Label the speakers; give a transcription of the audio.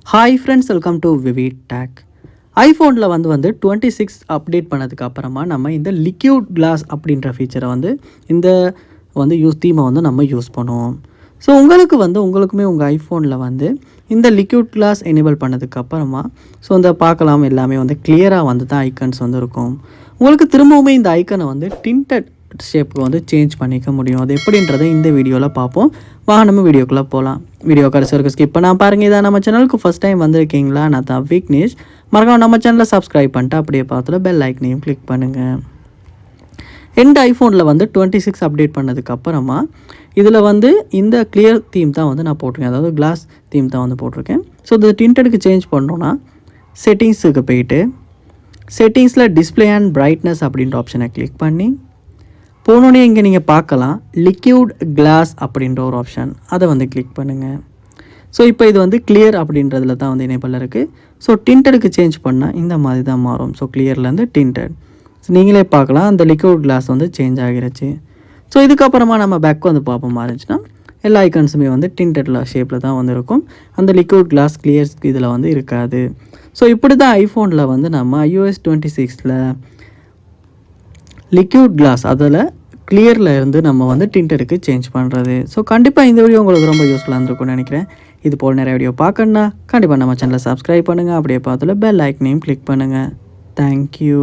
Speaker 1: Hi friends, welcome to VV tech. ஐஃபோனில் வந்து 26 update பண்ணதுக்கு அப்புறமா நம்ம இந்த லிக்யூட் கிளாஸ் அப்படின்ற ஃபீச்சரை தீமை நம்ம யூஸ் பண்ணுவோம். ஸோ உங்களுக்குமே உங்கள் ஐஃபோனில் இந்த லிக்யூட் கிளாஸ் எனேபிள் பண்ணதுக்கு அப்புறமா பார்க்கலாம் எல்லாமே கிளியராக தான் ஐக்கன்ஸ் இருக்கும். உங்களுக்கு திரும்பவுமே இந்த ஐக்கனை டிண்டட் ஷேப்புக்கு சேஞ்ச் பண்ணிக்க முடியும். அது எப்படின்றத இந்த வீடியோவில் பார்ப்போம். வாங்க நம்ம வீடியோக்குள்ளே போகலாம். வீடியோ கடைசி வரைக்கும் ஸ்கிப் பண்ணால் பாருங்கள். இதான் நம்ம சேனலுக்கு ஃபஸ்ட் டைம் வந்திருக்கீங்களா, நான் தான் விக்னேஷ். மறக்காம நம்ம சேனலை சப்ஸ்கிரைப் பண்ணிட்டு அப்படியே பார்த்துல பெல் ஐக்கனையும் கிளிக் பண்ணுங்கள். எந்த ஐஃபோனில் 26 அப்டேட் பண்ணதுக்கப்புறமா இதில் இந்த கிளியர் தீம் தான் நான் போட்டிருக்கேன். அதாவது கிளாஸ் தீம் தான் போட்டிருக்கேன். ஸோ இது டிண்டடுக்கு சேஞ்ச் பண்ணோன்னா செட்டிங்ஸுக்கு போயிட்டு செட்டிங்ஸில் டிஸ்பிளே அண்ட் பிரைட்னஸ் அப்படின்ற ஆப்ஷனை கிளிக் பண்ணி போனோடனே இங்கே நீங்கள் பார்க்கலாம் லிக்யூட் கிளாஸ் அப்படின்ற ஒரு ஆப்ஷன், அதை கிளிக் பண்ணுங்கள். ஸோ இப்போ இது கிளியர் அப்படின்றதுல தான் எனேபிள் இருக்குது. ஸோ டிண்டடுக்கு சேஞ்ச் பண்ணால் இந்த மாதிரி தான் மாறும். So கிளியர்லேருந்து tinted. ஸோ நீங்களே பார்க்கலாம் அந்த லிக்யூட் கிளாஸ் சேஞ்ச் ஆகிருச்சு. ஸோ இதுக்கப்புறமா நம்ம பேக் பார்ப்போம் இருந்துச்சுன்னா எல்லா ஐக்கன்ஸுமே டிண்டடில் ஷேப்பில் தான் இருக்கும். அந்த லிக்யூட் கிளாஸ் கிளியர்ஸ் இதில் இருக்காது. ஸோ இப்படி தான் ஐஃபோனில் நம்ம iOS 26ல் லிக்யூட் கிளாஸ் அதில் கிளியரில் இருந்து நம்ம டிண்டடுக்கு சேஞ்ச் பண்ணுறது. ஸோ கண்டிப்பாக இந்த வீடியோ உங்களுக்கு ரொம்ப யூஸ்ஃபுல்லாக இருந்திருக்கும்னு நினைக்கிறேன். இது போல் நிறைய வீடியோ பார்க்கணுன்னா கண்டிப்பாக நம்ம சேனலை சப்ஸ்கிரைப் பண்ணுங்கள். அப்படியே பார்த்துல பெல் ஐக்கனையும் கிளிக் பண்ணுங்கள். தேங்க்யூ.